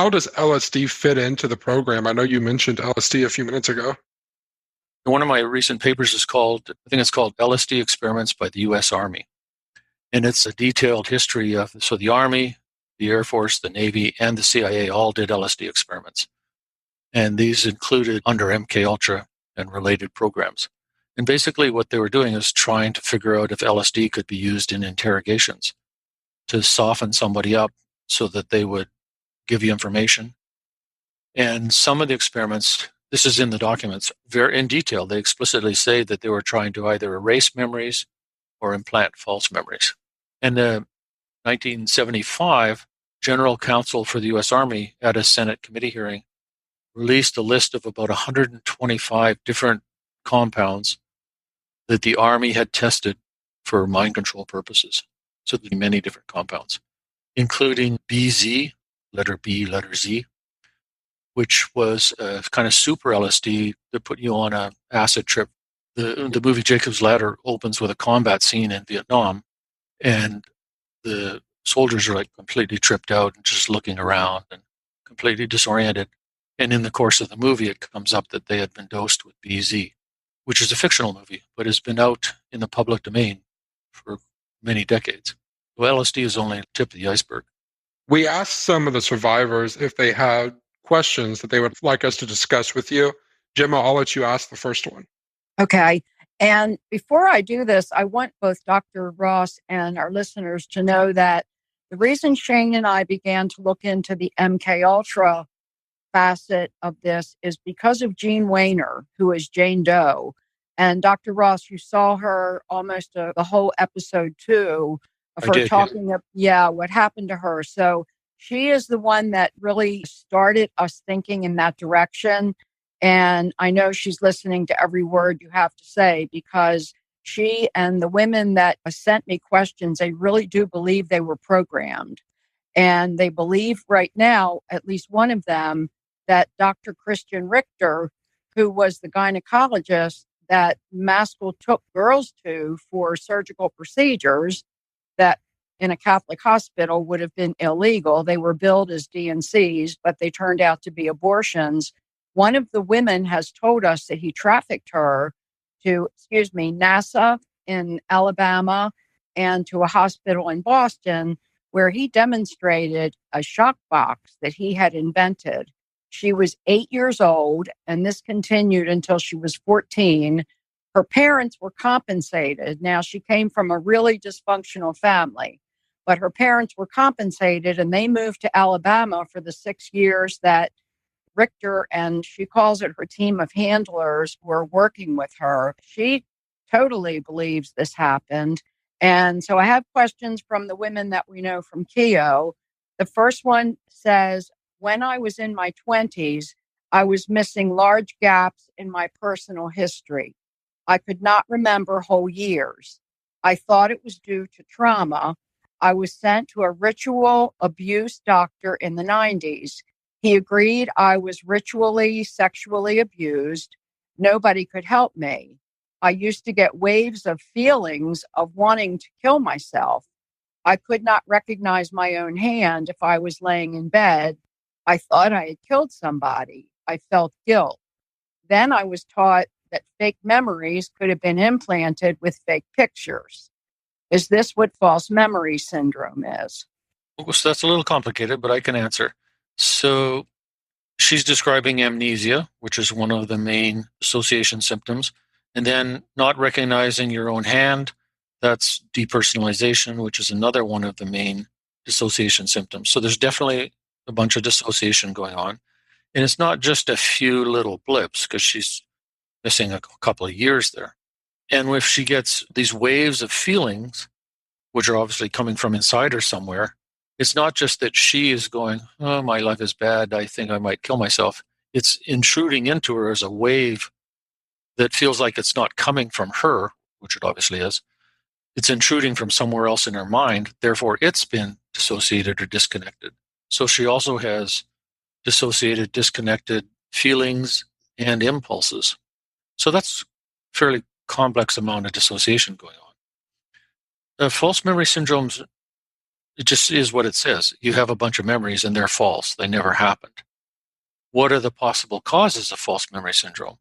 how does LSD fit into the program? I know you mentioned LSD a few minutes ago. One of my recent papers is called, I think it's called LSD Experiments by the U.S. Army. And it's a detailed history of, so the Army, the Air Force, the Navy, and the CIA all did LSD experiments. And these included under MKUltra and related programs. And basically what they were doing is trying to figure out if LSD could be used in interrogations to soften somebody up so that they would give you information. And some of the experiments, this is in the documents, very in detail, they explicitly say that they were trying to either erase memories or implant false memories. And in 1975, General Counsel for the U.S. Army at a Senate committee hearing released a list of about 125 different compounds that the Army had tested for mind control purposes. So there are many different compounds, including BZ, letter B, letter Z, which was a kind of super LSD that put you on an acid trip. The movie Jacob's Ladder opens with a combat scene in Vietnam, and the soldiers are like completely tripped out and just looking around and completely disoriented. And in the course of the movie, it comes up that they had been dosed with BZ, which is a fictional movie, but has been out in the public domain for many decades. So LSD is only the tip of the iceberg. We asked some of the survivors if they had questions that they would like us to discuss with you. Gemma, I'll let you ask the first one. Okay. And before I do this, I want both Dr. Ross and our listeners to know that the reason Shane and I began to look into the MKUltra facet of this is because of Jean Weiner, who is Jane Doe. And Dr. Ross, you saw her almost the whole episode 2 of her talking about, what happened to her. So she is the one that really started us thinking in that direction. And I know she's listening to every word you have to say, because she and the women that sent me questions, they really do believe they were programmed. And they believe right now, at least one of them, that Dr. Christian Richter, who was the gynecologist that Maskell took girls to for surgical procedures that in a Catholic hospital would have been illegal. They were billed as D&Cs, but they turned out to be abortions. One of the women has told us that he trafficked her to, NASA in Alabama and to a hospital in Boston, where he demonstrated a shock box that he had invented. She was 8 years old, and this continued until she was 14. Her parents were compensated. Now, she came from a really dysfunctional family, but her parents were compensated, and they moved to Alabama for the 6 years that Richter, and she calls it her team of handlers, were working with her. She totally believes this happened. And so I have questions from the women that we know from KEO. The first one says, when I was in my 20s, I was missing large gaps in my personal history. I could not remember whole years. I thought it was due to trauma. I was sent to a ritual abuse doctor in the 90s. He agreed I was ritually sexually abused. Nobody could help me. I used to get waves of feelings of wanting to kill myself. I could not recognize my own hand if I was laying in bed. I thought I had killed somebody. I felt guilt. Then I was taught that fake memories could have been implanted with fake pictures. Is this what false memory syndrome is? Well, so that's a little complicated, but I can answer. So she's describing amnesia, which is one of the main dissociation symptoms. And then not recognizing your own hand, that's depersonalization, which is another one of the main dissociation symptoms. So there's definitely a bunch of dissociation going on. And it's not just a few little blips, because she's missing a couple of years there. And if she gets these waves of feelings, which are obviously coming from inside her somewhere, it's not just that she is going, oh, my life is bad, I think I might kill myself. It's intruding into her as a wave that feels like it's not coming from her, which it obviously is. It's intruding from somewhere else in her mind. Therefore, it's been dissociated or disconnected. So she also has dissociated, disconnected feelings and impulses. So that's a fairly complex amount of dissociation going on. False memory syndromes It just is what it says. You have a bunch of memories and they're false. They never happened. What are the possible causes of false memory syndrome?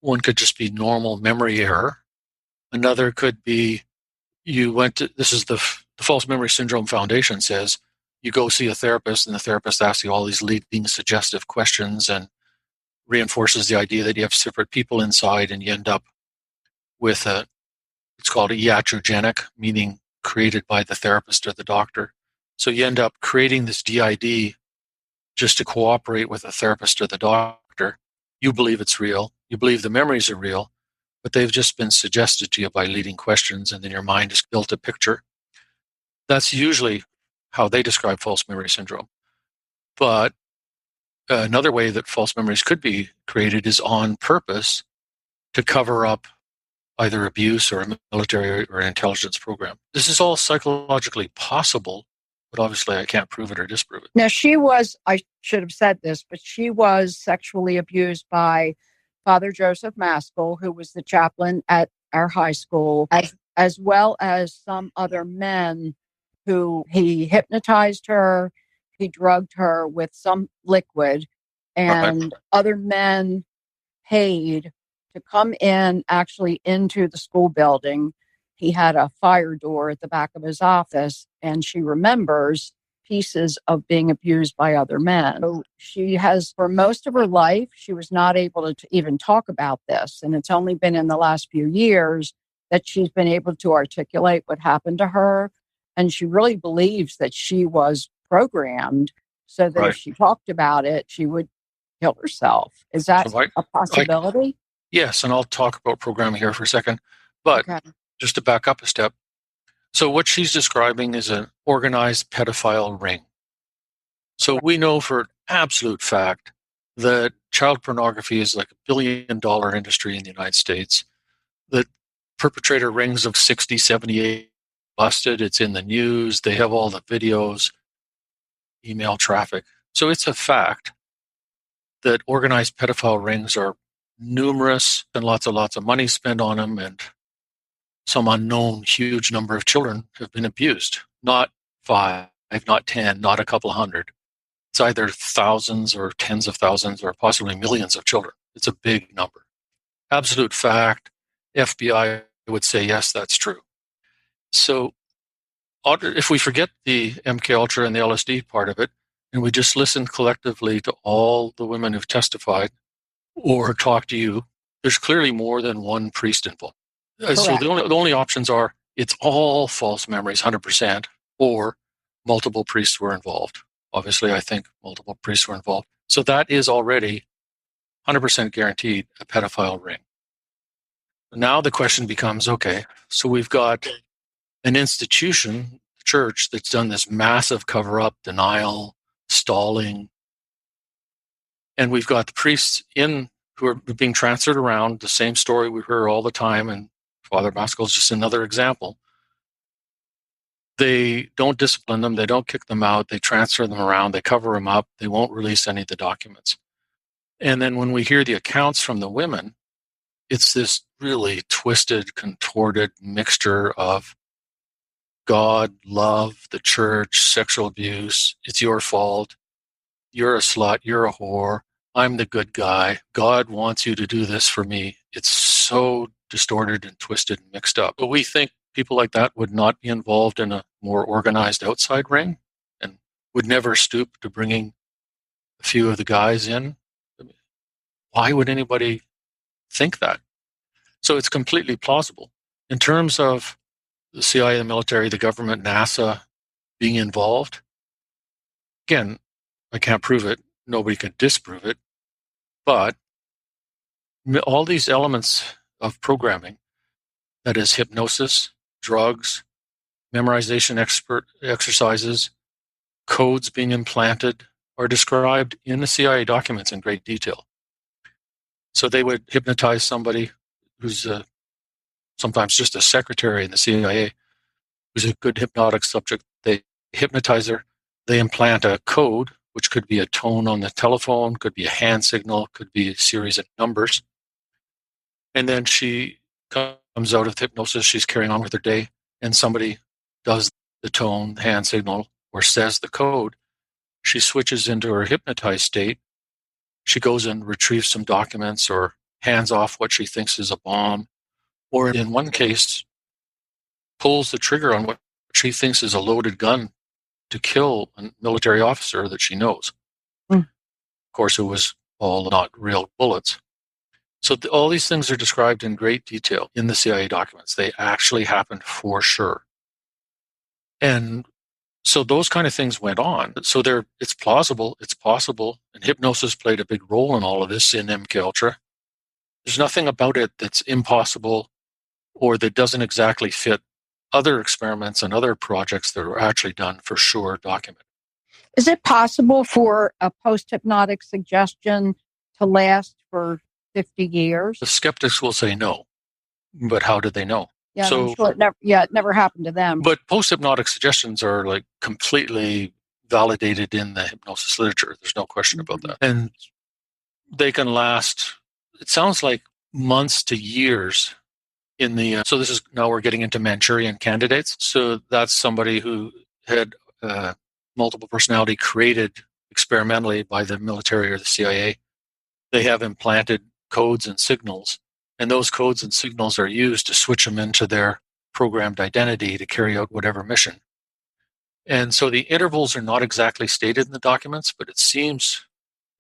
One could just be normal memory error. Another could be this is the False Memory Syndrome Foundation says, you go see a therapist and the therapist asks you all these leading suggestive questions and reinforces the idea that you have separate people inside, and you end up with it's called iatrogenic, meaning created by the therapist or the doctor. So you end up creating this DID just to cooperate with the therapist or the doctor. You believe it's real. You believe the memories are real, but they've just been suggested to you by leading questions, and then your mind has built a picture. That's usually how they describe false memory syndrome. But another way that false memories could be created is on purpose to cover up either abuse or a military or an intelligence program. This is all psychologically possible, but obviously I can't prove it or disprove it. Now, I should have said this, but she was sexually abused by Father Joseph Maskell, who was the chaplain at our high school, as well as some other men who he hypnotized her, he drugged her with some liquid, and other men paid to come actually into the school building. He had a fire door at the back of his office, and she remembers pieces of being abused by other men. So she has, for most of her life, she was not able to even talk about this. And it's only been in the last few years that she's been able to articulate what happened to her. And she really believes that she was programmed so that if she talked about it, she would kill herself. Is that a possibility? Yes, and I'll talk about programming here for a second. But just to back up a step, so what she's describing is an organized pedophile ring. So we know for an absolute fact that child pornography is like $1 billion industry in the United States. The perpetrator rings of 60, 78 busted. It's in the news. They have all the videos, email traffic. So it's a fact that organized pedophile rings are numerous and lots of money spent on them, and some unknown huge number of children have been abused. Not 5, not 10, not a couple hundred. It's either thousands or tens of thousands or possibly millions of children. It's a big number. Absolute fact. FBI would say, yes, that's true. So if we forget the MKUltra and the LSD part of it, and we just listen collectively to all the women who've testified or talked to you, there's clearly more than one priest involved. So the only options are it's all false memories, 100%, or multiple priests were involved. Obviously, I think multiple priests were involved. So that is already 100% guaranteed a pedophile ring. Now the question becomes, okay, so we've got an institution, the church, that's done this massive cover-up, denial, stalling, and we've got the priests who are being transferred around, the same story we hear all the time, and Father Maskell is just another example. They don't discipline them. They don't kick them out. They transfer them around. They cover them up. They won't release any of the documents. And then when we hear the accounts from the women, it's this really twisted, contorted mixture of God, love, the church, sexual abuse. It's your fault. You're a slut. You're a whore. I'm the good guy. God wants you to do this for me. It's so distorted and twisted and mixed up. But we think people like that would not be involved in a more organized outside ring and would never stoop to bringing a few of the guys in. Why would anybody think that? So it's completely plausible. In terms of the CIA, the military, the government, NASA being involved, again, I can't prove it. Nobody can disprove it. But all these elements of programming, that is hypnosis, drugs, memorization exercises, codes being implanted, are described in the CIA documents in great detail. So they would hypnotize somebody who's sometimes just a secretary in the CIA, who's a good hypnotic subject. They hypnotize her. They implant a code, which could be a tone on the telephone, could be a hand signal, could be a series of numbers. And then she comes out of hypnosis. She's carrying on with her day, and somebody does the tone, the hand signal, or says the code, she switches into her hypnotized state. She goes and retrieves some documents or hands off what she thinks is a bomb, or in one case, pulls the trigger on what she thinks is a loaded gun to kill a military officer that she knows. Of course, it was all not real bullets. So all these things are described in great detail in the CIA documents. They actually happened for sure. And so those kind of things went on. So it's plausible, it's possible, and hypnosis played a big role in all of this in MKUltra. There's nothing about it that's impossible or that doesn't exactly fit other experiments and other projects that were actually done for sure documented. Is it possible for a post-hypnotic suggestion to last for 50 years? The skeptics will say no, but how did they know? Yeah, so, I'm sure it never happened to them. But post-hypnotic suggestions are like completely validated in the hypnosis literature. There's no question about that. And they can last, it sounds like months to years in the, so this is, now we're getting into Manchurian candidates. So that's somebody who had multiple personality created experimentally by the military or the CIA. They have implanted codes and signals, and those codes and signals are used to switch them into their programmed identity to carry out whatever mission. And so the intervals are not exactly stated in the documents, but it seems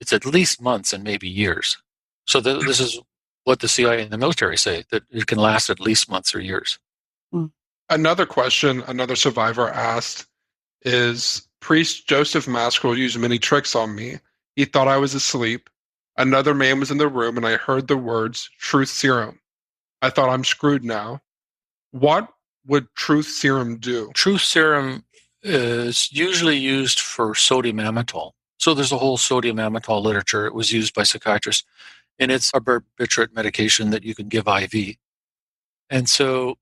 it's at least months and maybe years. So this is what the CIA and the military say, that it can last at least months or years. Another question another survivor asked is, Priest Joseph Maskell used many tricks on me. He thought I was asleep. Another man was in the room and I heard the words truth serum. I thought, I'm screwed now. What would truth serum do? Truth serum is usually used for sodium amytal. So there's a whole sodium amytal literature. It was used by psychiatrists, and it's a barbiturate medication that you can give IV. And so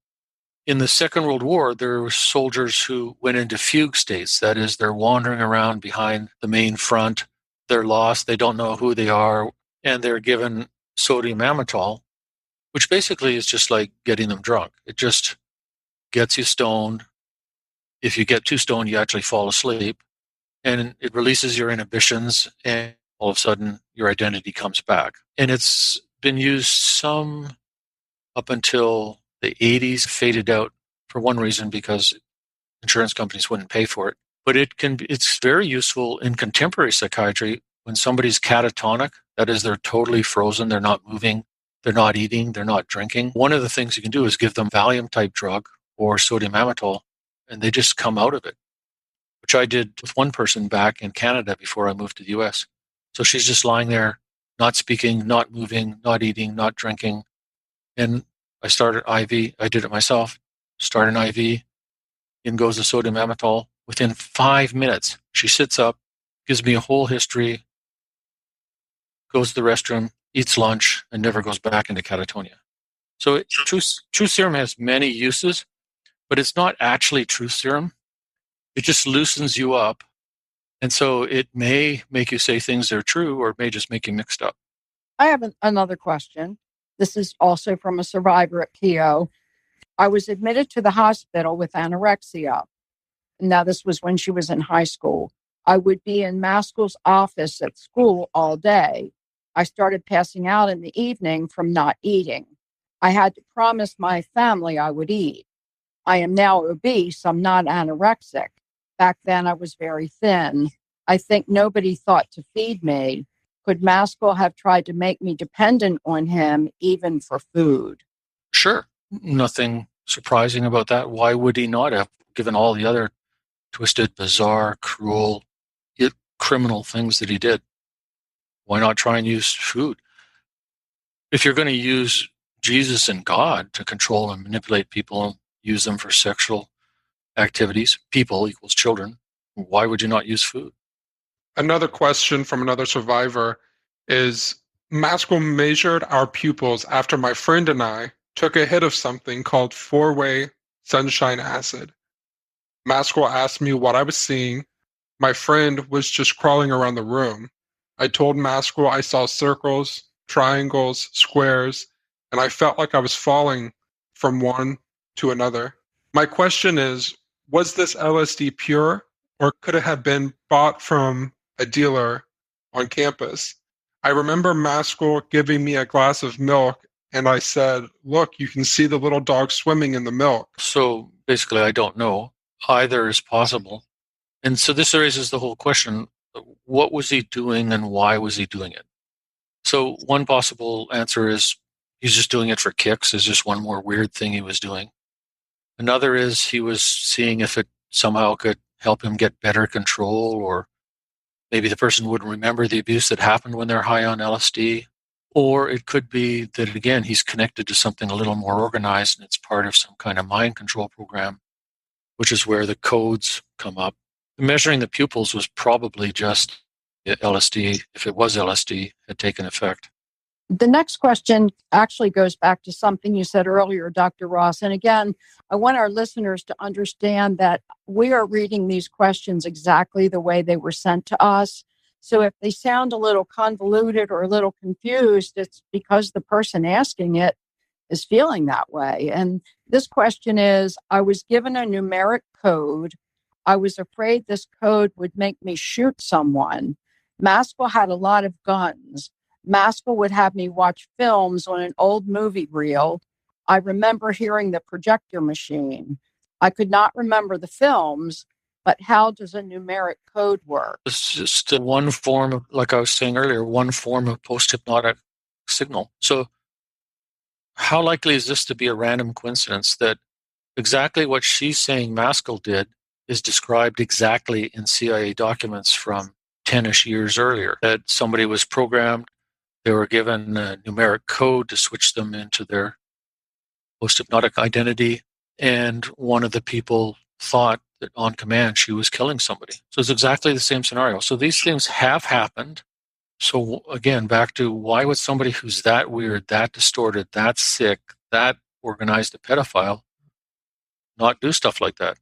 in the Second World War, there were soldiers who went into fugue states. That is, they're wandering around behind the main front. They're lost. They don't know who they are. And they're given sodium amytal, which basically is just like getting them drunk. It just gets you stoned. If you get too stoned, you actually fall asleep. And it releases your inhibitions, and all of a sudden, your identity comes back. And it's been used some up until the 80s, faded out for one reason, because insurance companies wouldn't pay for it. But it's very useful in contemporary psychiatry when somebody's catatonic. That is, they're totally frozen, they're not moving, they're not eating, they're not drinking. One of the things you can do is give them Valium-type drug or sodium amytal, and they just come out of it, which I did with one person back in Canada before I moved to the US. So she's just lying there, not speaking, not moving, not eating, not drinking. And I started IV. I did it myself. Start an IV. In goes the sodium amytal. Within 5 minutes, she sits up, gives me a whole history, goes to the restroom, eats lunch, and never goes back into catatonia. So truth serum has many uses, but it's not actually truth serum. It just loosens you up. And so it may make you say things that are true, or it may just make you mixed up. I have another question. This is also from a survivor at PO. I was admitted to the hospital with anorexia. Now, this was when she was in high school. I would be in Maskell's office at school all day. I started passing out in the evening from not eating. I had to promise my family I would eat. I am now obese. I'm not anorexic. Back then, I was very thin. I think nobody thought to feed me. Could Maskell have tried to make me dependent on him, even for food? Sure. Nothing surprising about that. Why would he not have, given all the other twisted, bizarre, cruel, criminal things that he did? Why not try and use food? If you're going to use Jesus and God to control and manipulate people and use them for sexual activities, people equals children, why would you not use food? Another question from another survivor is, Maskell measured our pupils after my friend and I took a hit of something called 4-way sunshine acid. Maskell asked me what I was seeing. My friend was just crawling around the room. I told Maskell I saw circles, triangles, squares, and I felt like I was falling from one to another. My question is, was this LSD pure, or could it have been bought from a dealer on campus? I remember Maskell giving me a glass of milk, and I said, "Look, you can see the little dog swimming in the milk." So basically, I don't know. Either is possible. And so this raises the whole question, what was he doing and why was he doing it? So one possible answer is he's just doing it for kicks. It's just one more weird thing he was doing. Another is he was seeing if it somehow could help him get better control, or maybe the person wouldn't remember the abuse that happened when they're high on LSD. Or it could be that, again, he's connected to something a little more organized and it's part of some kind of mind control program, which is where the codes come up. Measuring the pupils was probably just LSD, if it was LSD, had taken effect. The next question actually goes back to something you said earlier, Dr. Ross. And again, I want our listeners to understand that we are reading these questions exactly the way they were sent to us. So if they sound a little convoluted or a little confused, it's because the person asking it is feeling that way. And this question is, I was given a numeric code. I was afraid this code would make me shoot someone. Maskell had a lot of guns. Maskell would have me watch films on an old movie reel. I remember hearing the projector machine. I could not remember the films, but how does a numeric code work? It's just one form of, like I was saying earlier, one form of post-hypnotic signal. So how likely is this to be a random coincidence that exactly what she's saying Maskell did is described exactly in CIA documents from 10-ish years earlier, that somebody was programmed, they were given a numeric code to switch them into their post-hypnotic identity, and one of the people thought that on command she was killing somebody. So it's exactly the same scenario. So these things have happened. So again, back to why would somebody who's that weird, that distorted, that sick, that organized a pedophile not do stuff like that?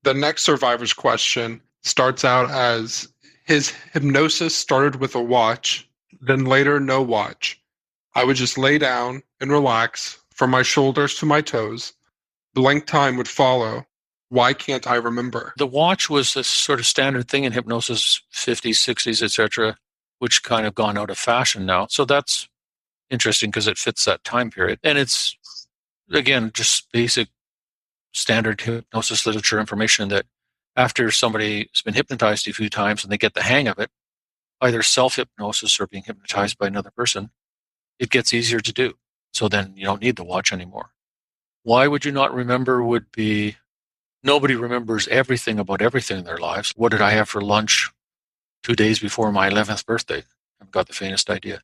The next survivor's question starts out as, his hypnosis started with a watch, then later no watch. I would just lay down and relax from my shoulders to my toes. Blank time would follow. Why can't I remember? The watch was a sort of standard thing in hypnosis, 50s, 60s, etc., which kind of gone out of fashion now. So that's interesting because it fits that time period. And it's, again, just basic standard hypnosis literature information that after somebody has been hypnotized a few times and they get the hang of it, either self-hypnosis or being hypnotized by another person, it gets easier to do. So then you don't need the watch anymore. Why would you not remember would be, nobody remembers everything about everything in their lives. What did I have for lunch 2 days before my 11th birthday? I've got the faintest idea.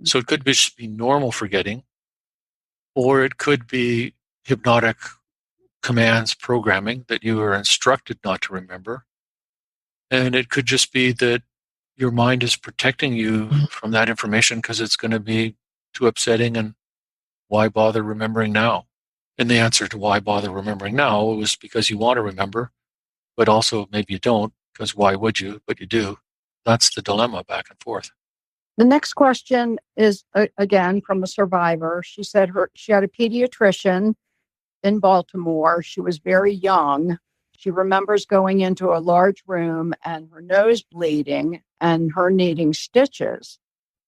So it could just be normal forgetting, or it could be hypnotic commands programming that you were instructed not to remember. And it could just be that your mind is protecting you from that information because it's going to be too upsetting, and why bother remembering now? And the answer to why bother remembering now was because you want to remember, but also maybe you don't, because why would you? But you do. That's the dilemma back and forth. The next question is, again, from a survivor. She said she had a pediatrician in Baltimore. She was very young. She remembers going into a large room and her nose bleeding and her needing stitches.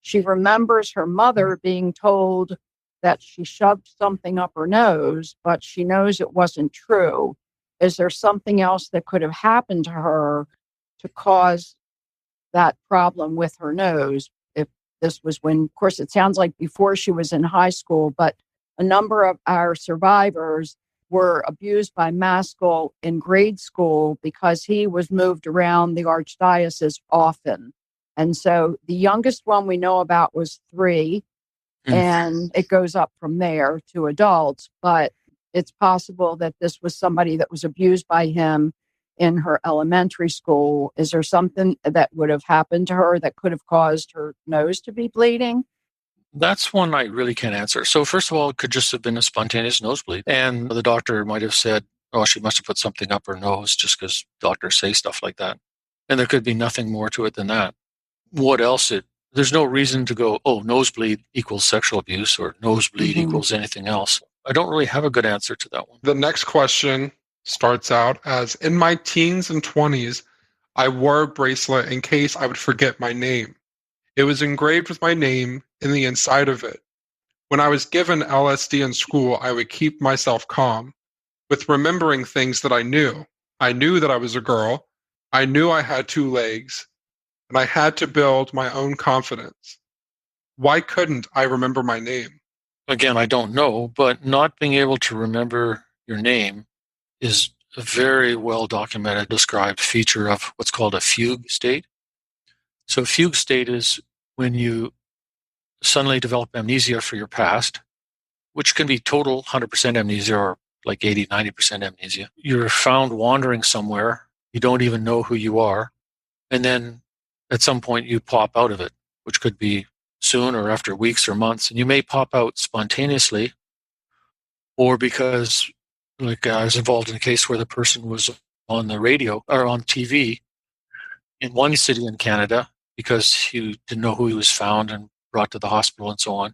She remembers her mother being told that she shoved something up her nose, but she knows it wasn't true. Is there something else that could have happened to her to cause that problem with her nose? If this was when, of course, it sounds like before she was in high school, but a number of our survivors were abused by Maskell in grade school because he was moved around the archdiocese often. And so the youngest one we know about was 3, and it goes up from there to adults. But it's possible that this was somebody that was abused by him in her elementary school. Is there something that would have happened to her that could have caused her nose to be bleeding? That's one I really can't answer. So first of all, it could just have been a spontaneous nosebleed. And the doctor might have said, oh, she must have put something up her nose, just because doctors say stuff like that. And there could be nothing more to it than that. What else? There's no reason to go, oh, nosebleed equals sexual abuse or nosebleed equals anything else. I don't really have a good answer to that one. The next question starts out as, in my teens and 20s, I wore a bracelet in case I would forget my name. It was engraved with my name in the inside of it. When I was given LSD in school, I would keep myself calm with remembering things that I knew. I knew that I was a girl. I knew I had two legs, and I had to build my own confidence. Why couldn't I remember my name? Again, I don't know, but not being able to remember your name is a very well documented, described feature of what's called a fugue state. So a fugue state is when you suddenly develop amnesia for your past, which can be total 100% amnesia or like 80, 90% amnesia. You're found wandering somewhere. You don't even know who you are. And then at some point you pop out of it, which could be soon or after weeks or months. And you may pop out spontaneously or because, like, I was involved in a case where the person was on the radio or on TV in one city in Canada because he didn't know who he was found and brought to the hospital and so on.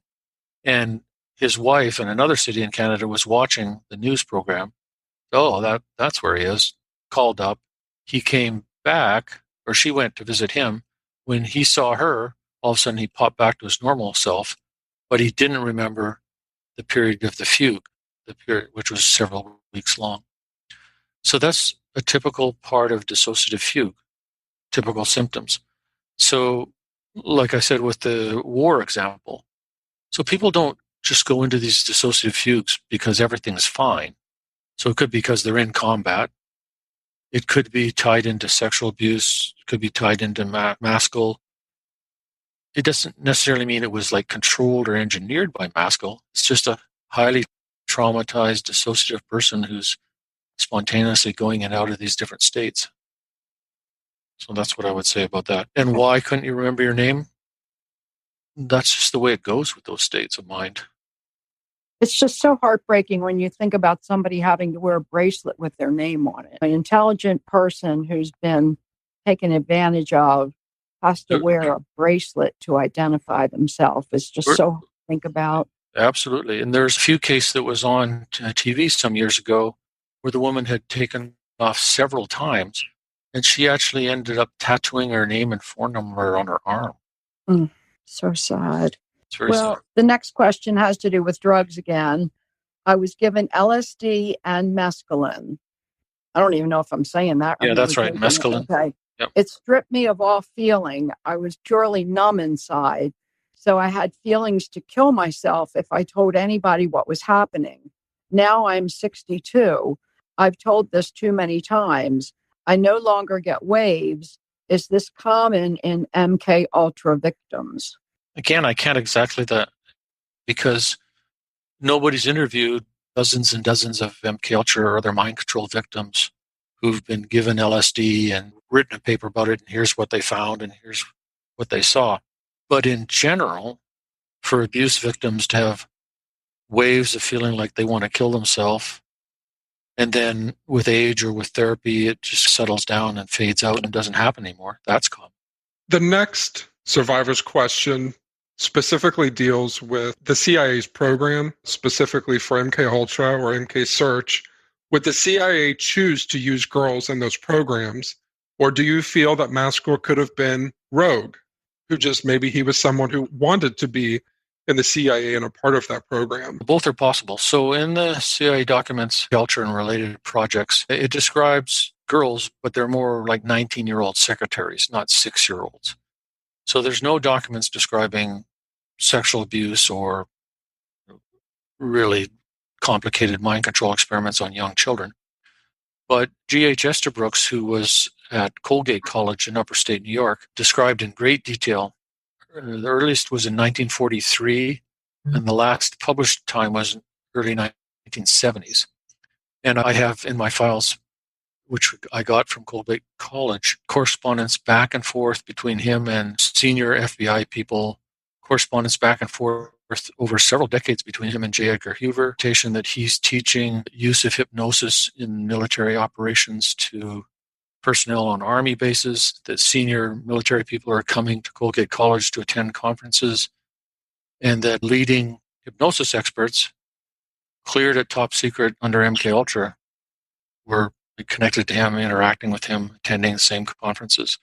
And his wife in another city in Canada was watching the news program. Oh, that's where he is. Called up. He came back, or she went to visit him. When he saw her, all of a sudden he popped back to his normal self, but he didn't remember the period of the fugue, the period which was several weeks long. So that's a typical part of dissociative fugue, typical symptoms. So, like I said with the war example, so people don't just go into these dissociative fugues because everything's fine. So it could be because they're in combat. It could be tied into sexual abuse. It could be tied into Maskell. It doesn't necessarily mean it was like controlled or engineered by Maskell. It's just a highly traumatized dissociative person who's spontaneously going in and out of these different states. So that's what I would say about that. And why couldn't you remember your name? That's just the way it goes with those states of mind. It's just so heartbreaking when you think about somebody having to wear a bracelet with their name on it. An intelligent person who's been taken advantage of has to wear a bracelet to identify themselves. It's just so hard to think about. Absolutely. And there's a few cases that was on TV some years ago where the woman had taken off several times and she actually ended up tattooing her name and phone number on her arm. So sad. It's very sad. The next question has to do with drugs again. I was given LSD and mescaline. I don't even know if I'm saying that right. Yeah, that's right. Mescaline. Okay. Yep. It stripped me of all feeling. I was purely numb inside. So I had feelings to kill myself if I told anybody what was happening. Now I'm 62. I've told this too many times. I no longer get waves. Is this common in MKUltra victims? Again, I can't exactly that because nobody's interviewed dozens and dozens of MKUltra or other mind control victims who've been given LSD and written a paper about it, and here's what they found and here's what they saw. But in general, for abuse victims to have waves of feeling like they want to kill themselves, and then with age or with therapy, it just settles down and fades out and doesn't happen anymore. That's common. The next survivor's question specifically deals with the CIA's program, specifically for MKUltra or MK Search. Would the CIA choose to use girls in those programs, or do you feel that Maskell could have been rogue, who just maybe he was someone who wanted to be in the CIA and a part of that program? Both are possible. So in the CIA documents, Ultra and related projects, it describes girls, but they're more like 19-year-old secretaries, not 6-year-olds. So there's no documents describing sexual abuse or really complicated mind control experiments on young children. But G.H. Estabrooks, who was at Colgate College in Upper State New York, described in great detail. The earliest was in 1943, and the last published time was early 1970s. And I have in my files, which I got from Colgate College, correspondence back and forth between him and senior FBI people, correspondence back and forth over several decades between him and J. Edgar Hoover, that he's teaching use of hypnosis in military operations to personnel on Army bases, that senior military people are coming to Colgate College to attend conferences, and that leading hypnosis experts cleared at top secret under MKUltra were connected to him, interacting with him, attending the same conferences.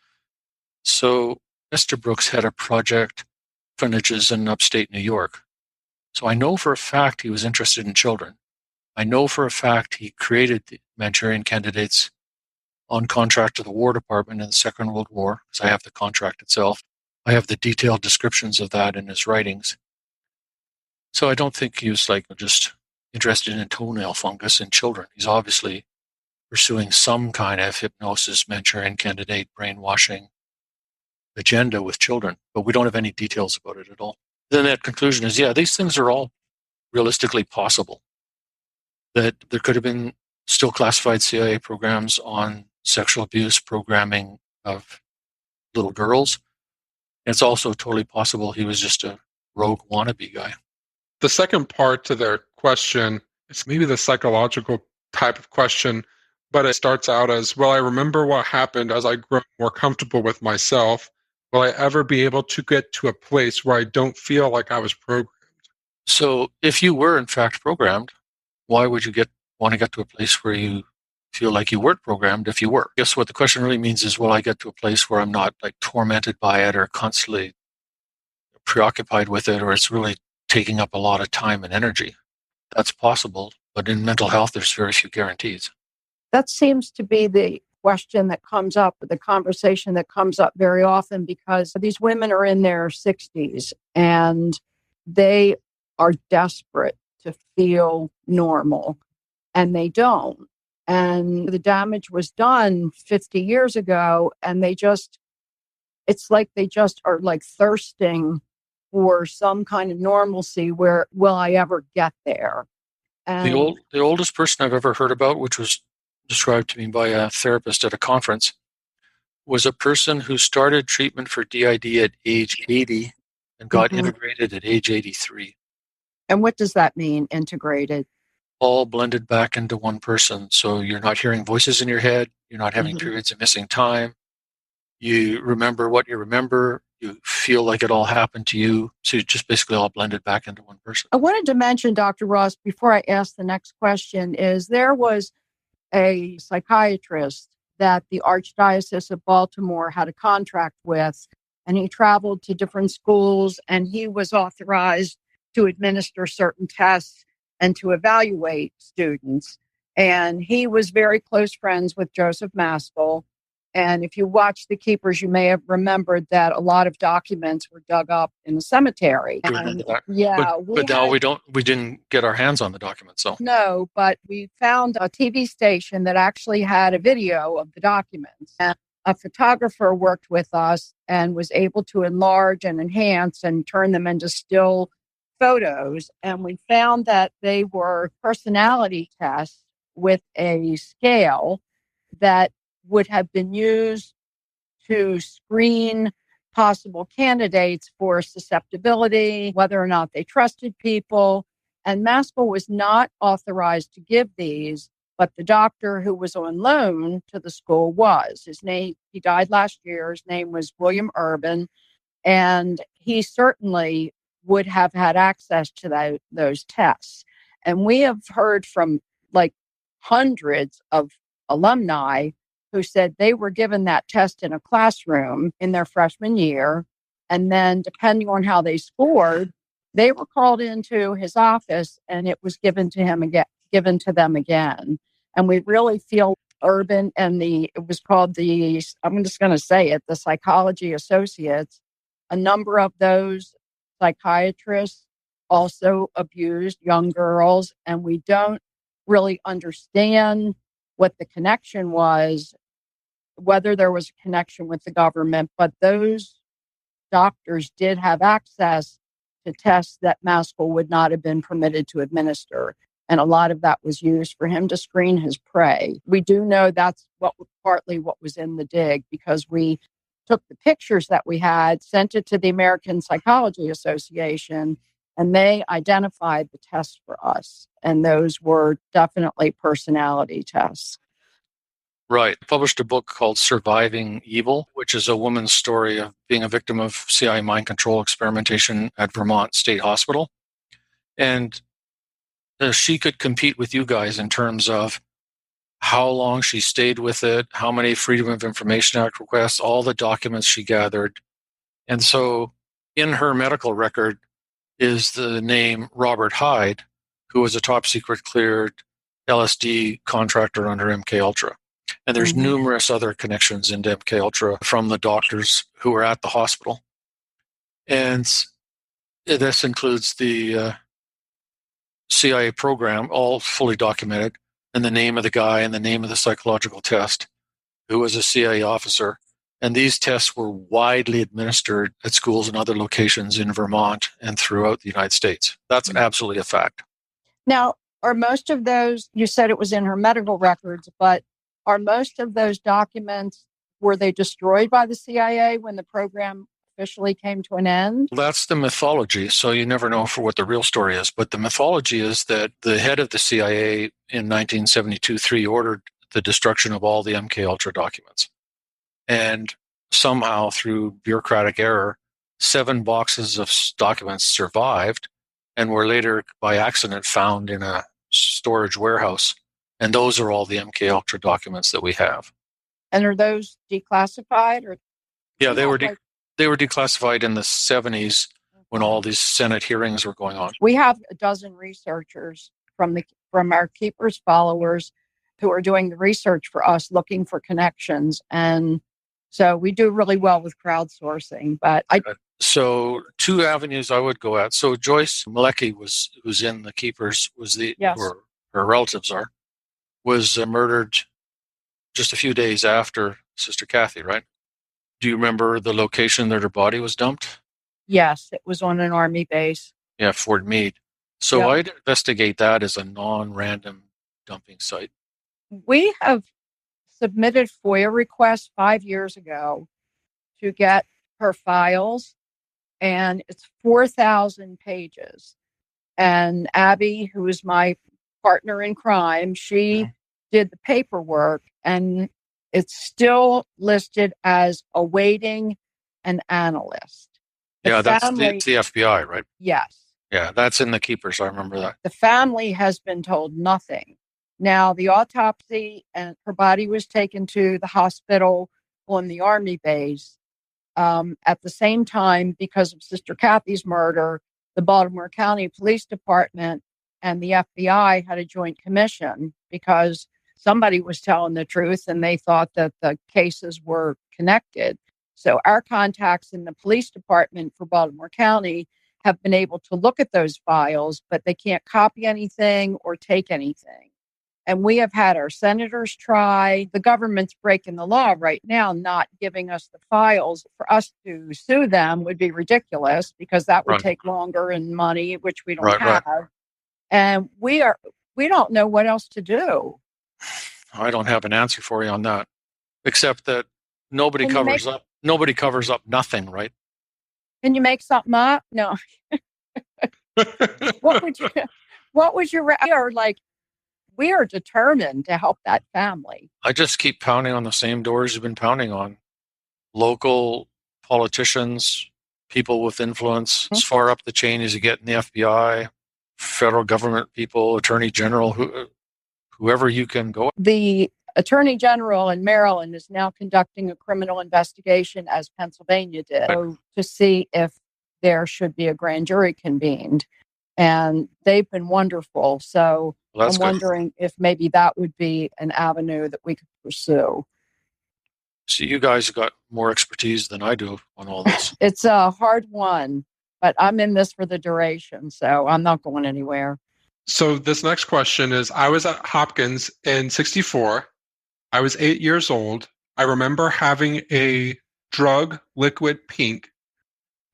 So Mr. Brooks had a project orphanages in upstate New York. So I know for a fact he was interested in children. I know for a fact he created the Manchurian candidates on contract to the War Department in the Second World War, because I have the contract itself. I have the detailed descriptions of that in his writings. So I don't think he was just interested in toenail fungus in children. He's obviously pursuing some kind of hypnosis, Manchurian candidate, brainwashing agenda with children, but we don't have any details about it at all. Then that conclusion is, yeah, these things are all realistically possible. That there could have been still classified CIA programs on sexual abuse programming of little girls. It's also totally possible he was just a rogue wannabe guy. The second part to their question is maybe the psychological type of question, but it starts out as, well, I remember what happened as I grew more comfortable with myself. Will I ever be able to get to a place where I don't feel like I was programmed? So if you were in fact programmed, why would you want to get to a place where you feel like you weren't programmed if you were? I guess what the question really means is, will I get to a place where I'm not tormented by it or constantly preoccupied with it, or it's really taking up a lot of time and energy? That's possible, but in mental health, there's very few guarantees. That seems to be the question that comes up, the conversation that comes up very often, because these women are in their 60s and they are desperate to feel normal, and they don't. And the damage was done 50 years ago, and it's like they just are thirsting for some kind of normalcy. Where will I ever get there? And the oldest person I've ever heard about, which was described to me by a therapist at a conference, was a person who started treatment for DID at age 80 and got integrated at age 83. And what does that mean, integrated? All blended back into one person. So you're not hearing voices in your head. You're not having periods of missing time. You remember what you remember. You feel like it all happened to you. So you just basically all blended back into one person. I wanted to mention, Dr. Ross, before I ask the next question, is there was a psychiatrist that the Archdiocese of Baltimore had a contract with, and he traveled to different schools, and he was authorized to administer certain tests and to evaluate students. And he was very close friends with Joseph Maskell. And if you watch The Keepers, you may have remembered that a lot of documents were dug up in the cemetery. Yeah, but now we didn't get our hands on the documents, so. No, but we found a TV station that actually had a video of the documents. And a photographer worked with us and was able to enlarge and enhance and turn them into still photos. And we found that they were personality tests with a scale that would have been used to screen possible candidates for susceptibility, whether or not they trusted people. And Maskell was not authorized to give these, but the doctor who was on loan to the school was. His name, he died last year. His name was William Urban, and he certainly would have had access to those tests. And we have heard from hundreds of alumni who said they were given that test in a classroom in their freshman year. And then depending on how they scored, they were called into his office and it was given to them again. And we really feel Urban and it was called I'm just going to say it, the Psychology Associates. A number of those psychiatrists also abused young girls, and we don't really understand what the connection was, whether there was a connection with the government, but those doctors did have access to tests that Maskell would not have been permitted to administer. And a lot of that was used for him to screen his prey. We do know that's partly what was in the dig, because we took the pictures that we had, sent it to the American Psychology Association, and they identified the tests for us. And those were definitely personality tests. Right. I published a book called Surviving Evil, which is a woman's story of being a victim of CIA mind control experimentation at Vermont State Hospital. And she could compete with you guys in terms of how long she stayed with it, how many Freedom of Information Act requests, all the documents she gathered. And so in her medical record is the name Robert Hyde, who was a top secret cleared LSD contractor under MKUltra. And there's numerous other connections into MKUltra from the doctors who were at the hospital. And this includes the CIA program, all fully documented, and the name of the guy and the name of the psychological test, who was a CIA officer. And these tests were widely administered at schools and other locations in Vermont and throughout the United States. That's absolutely a fact. Now, are most of those, you said it was in her medical records, but are most of those documents, were they destroyed by the CIA when the program officially came to an end? That's the mythology, so you never know for what the real story is. But the mythology is that the head of the CIA in 1972-3 ordered the destruction of all the MKUltra documents. And somehow, through bureaucratic error, 7 boxes of documents survived and were later, by accident, found in a storage warehouse. And those are all the MKUltra documents that we have. And are those declassified? Or yeah, they were declassified in the 70s when all these Senate hearings were going on. We have a dozen researchers from our Keepers followers who are doing the research for us, looking for connections. And so we do really well with crowdsourcing. But So 2 avenues I would go at. So Joyce Malecki, who's in the Keepers, or her relatives was murdered just a few days after Sister Cathy, right? Do you remember the location that her body was dumped? Yes, it was on an Army base. Yeah, Fort Meade. So I'd investigate that as a non-random dumping site. We have submitted FOIA requests 5 years ago to get her files, and it's 4,000 pages. And Abby, who is my partner in crime, she did the paperwork, and it's still listed as awaiting an analyst. That's the FBI, right? Yes. Yeah, that's in the Keepers. I remember that. The family has been told nothing. Now, the autopsy, and her body was taken to the hospital on the Army base. At the same time, because of Sister Cathy's murder, the Baltimore County Police Department and the FBI had a joint commission because somebody was telling the truth and they thought that the cases were connected. So our contacts in the police department for Baltimore County have been able to look at those files, but they can't copy anything or take anything. And we have had our senators try. The government's breaking the law right now, not giving us the files. For us to sue them would be ridiculous because that would take longer and money, which we don't have. Right. And we don't know what else to do. I don't have an answer for you on that, except that nobody covers up nothing, right? Can you make something up? No. What would you or like? We are determined to help that family. I just keep pounding on the same doors you've been pounding on. Local politicians, people with influence, as far up the chain as you get in the FBI, federal government people, attorney general, whoever you can go. The attorney general in Maryland is now conducting a criminal investigation, as Pennsylvania did, to see if there should be a grand jury convened. And they've been wonderful. So I'm wondering if maybe that would be an avenue that we could pursue. So you guys have got more expertise than I do on all this. It's a hard one, but I'm in this for the duration, so I'm not going anywhere. So this next question is, I was at Hopkins in 1964. I was 8 years old. I remember having a drug, liquid pink.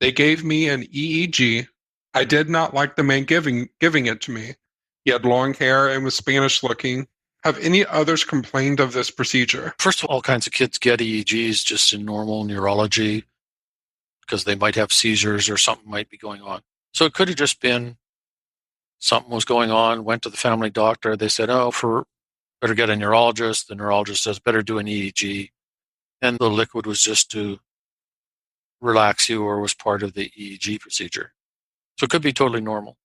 They gave me an EEG. I did not like the man giving it to me. He had long hair and was Spanish looking. Have any others complained of this procedure? First of all kinds of kids get EEGs just in normal neurology because they might have seizures or something might be going on. So it could have just been something was going on, went to the family doctor. They said, better get a neurologist. The neurologist says, better do an EEG. And the liquid was just to relax you or was part of the EEG procedure. So it could be totally normal.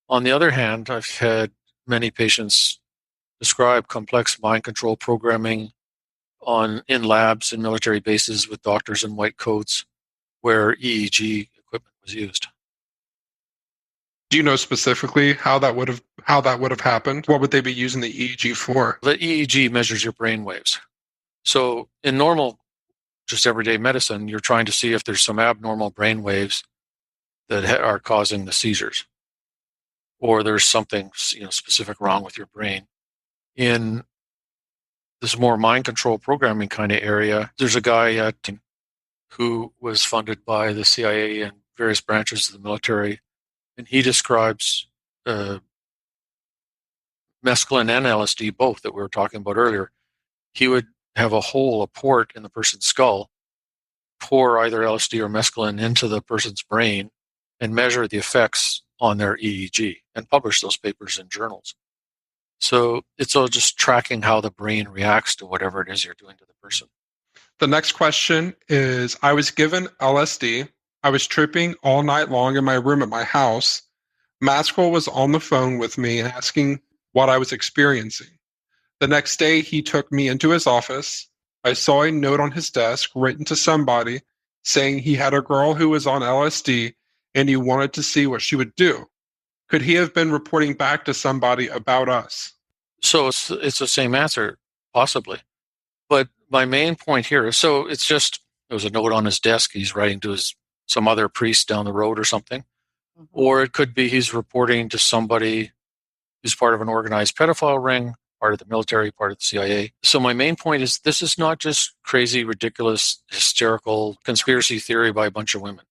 On the other hand, I've had many patients describe complex mind control programming in labs and military bases with doctors in white coats where EEG equipment was used. Do you know specifically how that would have happened? What would they be using the EEG for? The EEG measures your brain waves. So in normal, just everyday medicine, you're trying to see if there's some abnormal brain waves that are causing the seizures, or there's something specific wrong with your brain. In this more mind control programming kind of area, there's a guy who was funded by the CIA and various branches of the military, and he describes mescaline and LSD, both that we were talking about earlier. He would have a port in the person's skull, pour either LSD or mescaline into the person's brain, and measure the effects on their EEG and publish those papers in journals. So it's all just tracking how the brain reacts to whatever it is you're doing to the person. The next question is, I was given LSD. I was tripping all night long in my room at my house. Maskell was on the phone with me asking what I was experiencing. The next day, he took me into his office. I saw a note on his desk written to somebody saying he had a girl who was on LSD and he wanted to see what she would do. Could he have been reporting back to somebody about us? So it's the same answer, possibly. But my main point here is, there was a note on his desk. He's writing to some other priest down the road or something. Mm-hmm. Or it could be he's reporting to somebody who's part of an organized pedophile ring, part of the military, part of the CIA. So my main point is, this is not just crazy, ridiculous, hysterical conspiracy theory by a bunch of women.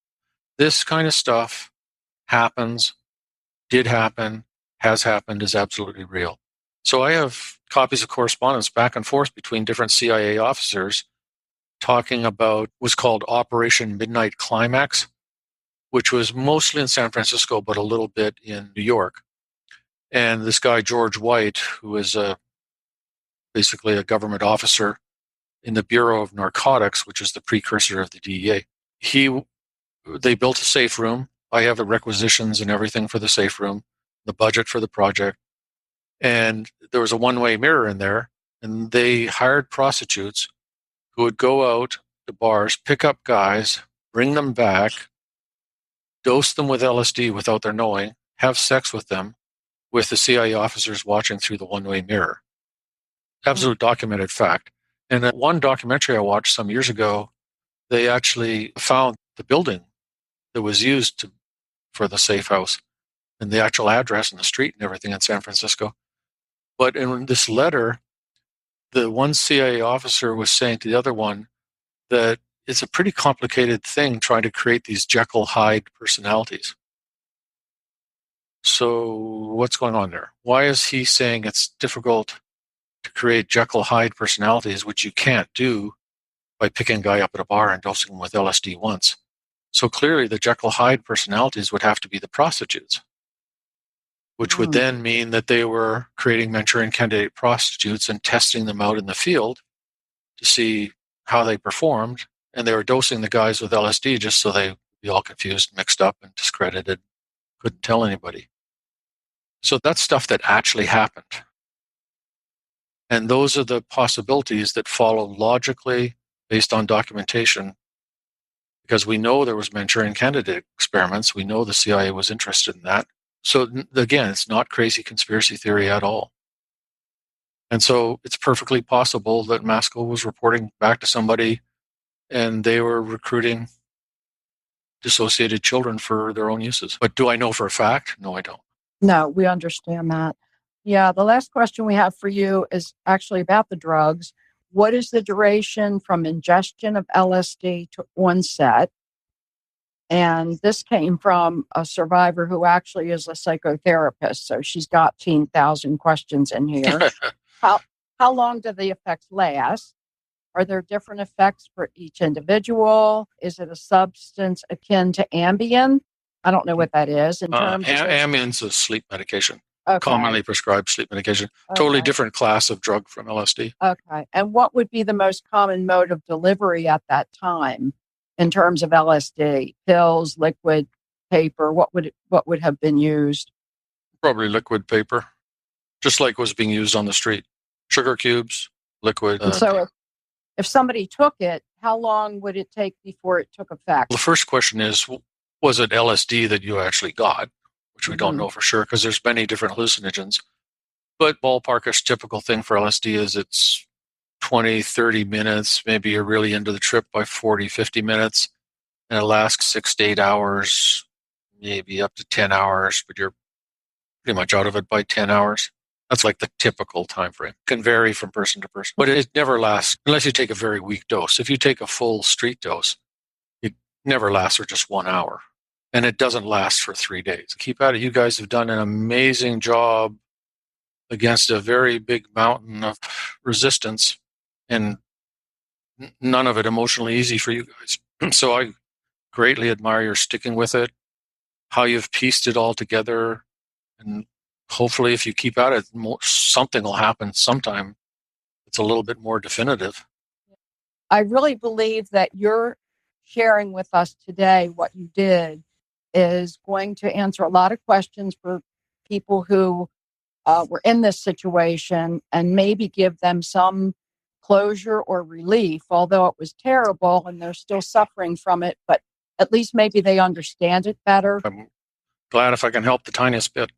This kind of stuff happens, did happen, has happened, is absolutely real. So I have copies of correspondence back and forth between different CIA officers talking about what's called Operation Midnight Climax, which was mostly in San Francisco, but a little bit in New York. And this guy, George White, who is basically a government officer in the Bureau of Narcotics, which is the precursor of the DEA, they built a safe room. I have the requisitions and everything for the safe room, the budget for the project. And there was a one-way mirror in there, and they hired prostitutes who would go out to bars, pick up guys, bring them back, dose them with LSD without their knowing, have sex with them, with the CIA officers watching through the one-way mirror. Absolute documented fact. And one documentary I watched some years ago, they actually found the building that was used for the safe house and the actual address and the street and everything in San Francisco. But in this letter, the one CIA officer was saying to the other one that it's a pretty complicated thing trying to create these Jekyll-Hyde personalities. So what's going on there? Why is he saying it's difficult to create Jekyll-Hyde personalities, which you can't do by picking a guy up at a bar and dosing him with LSD once? So clearly the Jekyll-Hyde personalities would have to be the prostitutes, which would then mean that they were creating Manchurian candidate prostitutes and testing them out in the field to see how they performed. And they were dosing the guys with LSD just so they'd be all confused, mixed up, and discredited, couldn't tell anybody. So that's stuff that actually happened. And those are the possibilities that follow logically based on documentation, because we know there was Manchurian candidate experiments. We know the CIA was interested in that. So again, it's not crazy conspiracy theory at all. And so it's perfectly possible that Maskell was reporting back to somebody and they were recruiting dissociated children for their own uses. But do I know for a fact? No, I don't. No, we understand that. Yeah, the last question we have for you is actually about the drugs. What is the duration from ingestion of LSD to onset? And this came from a survivor who actually is a psychotherapist. So she's got 10,000 questions in here. How long do the effects last? Are there different effects for each individual? Is it a substance akin to Ambien? I don't know what that is. In terms Ambien's a sleep medication, okay. Commonly prescribed sleep medication. Okay. Totally different class of drug from LSD. Okay. And what would be the most common mode of delivery at that time in terms of LSD? Pills, liquid, paper? What would have been used? Probably liquid paper. just like was being used on the street. Sugar cubes, liquid. And so if somebody took it, how long would it take before it took effect? The first question is, was it LSD that you actually got? Which we don't know for sure because there's many different hallucinogens. But ballparkish typical thing for LSD is it's 20, 30 minutes. Maybe you're really into the trip by 40, 50 minutes. And it lasts 6 to 8 hours, maybe up to 10 hours, but you're pretty much out of it by 10 hours. That's like the typical time frame. It can vary from person to person, but it never lasts unless you take a very weak dose. If you take a full street dose, it never lasts for just 1 hour, and it doesn't last for 3 days. Keep at it. You guys have done an amazing job against a very big mountain of resistance, and none of it emotionally easy for you guys. So I greatly admire your sticking with it, how you've pieced it all together, and hopefully if you keep at it, something will happen sometime. It's a little bit more definitive. I really believe that you're sharing with us today what you did is going to answer a lot of questions for people who were in this situation and maybe give them some closure or relief, although it was terrible and they're still suffering from it, but at least maybe they understand it better. I'm glad if I can help the tiniest bit.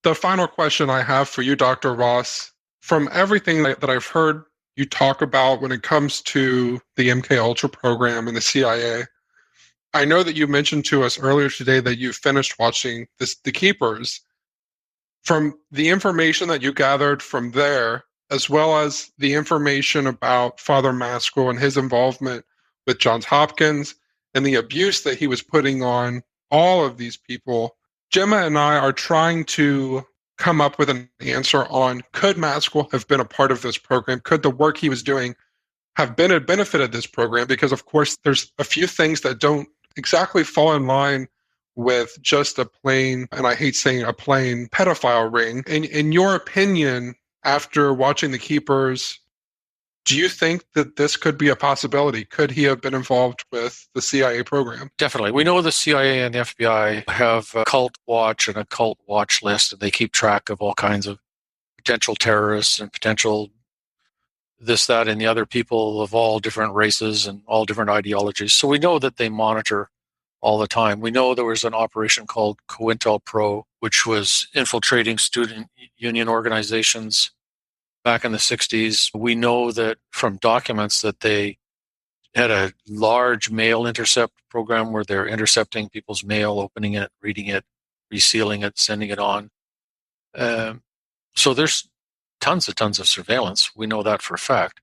The final question I have for you, Dr. Ross, from everything that I've heard you talk about when it comes to the MKUltra program and the CIA, I know that you mentioned to us earlier today that you finished watching The Keepers. From the information that you gathered from there, as well as the information about Father Maskell and his involvement with Johns Hopkins and the abuse that he was putting on all of these people, Gemma and I are trying to come up with an answer on, could Maskell have been a part of this program? Could the work he was doing have been a benefit of this program? Because, of course, there's a few things that don't exactly fall in line with just a plain, and I hate saying a plain, pedophile ring. In your opinion, after watching The Keepers, do you think that this could be a possibility? Could he have been involved with the CIA program? Definitely. We know the CIA and the FBI have a cult watch and a cult watch list, and they keep track of all kinds of potential terrorists and potential this, that, and the other people of all different races and all different ideologies. So we know that they monitor all the time. We know there was an operation called COINTELPRO, which was infiltrating student union organizations back in the 60s. We know that from documents that they had a large mail intercept program where they're intercepting people's mail, opening it, reading it, resealing it, sending it on. So there's tons of surveillance. We know that for a fact.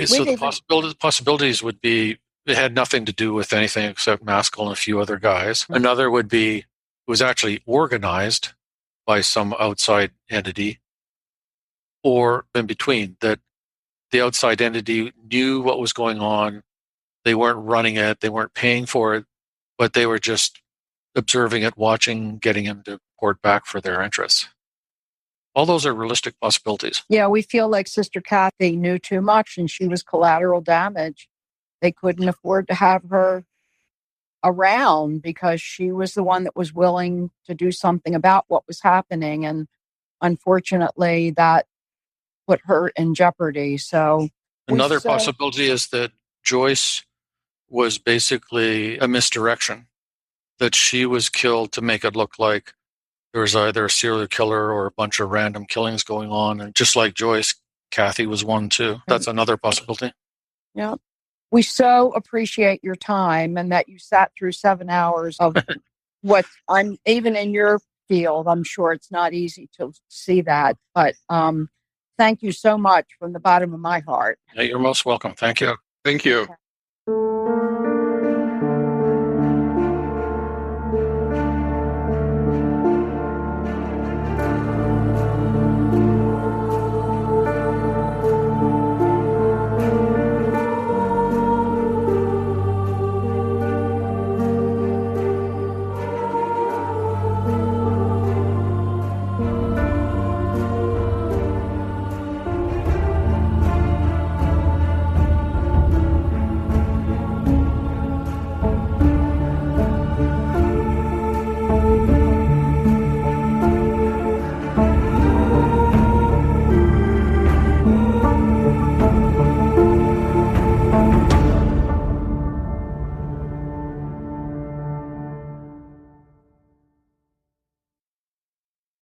So the possibilities would be, it had nothing to do with anything except Maskell and a few other guys. Another would be, it was actually organized by some outside entity, or in between, that the outside entity knew what was going on. They weren't running it. They weren't paying for it, but they were just observing it, watching, getting him to report back for their interests. All those are realistic possibilities. Yeah, we feel like Sister Cathy knew too much and she was collateral damage. They couldn't afford to have her around because she was the one that was willing to do something about what was happening. And unfortunately, that put her in jeopardy. So another possibility is that Joyce was basically a misdirection, that she was killed to make it look like there was either a serial killer or a bunch of random killings going on. And just like Joyce, Cathy was one too. That's another possibility. Yeah. We so appreciate your time and that you sat through 7 hours of what I'm, even in your field, I'm sure it's not easy to see that. But thank you so much from the bottom of my heart. Yeah, you're most welcome. Thank you. Thank you.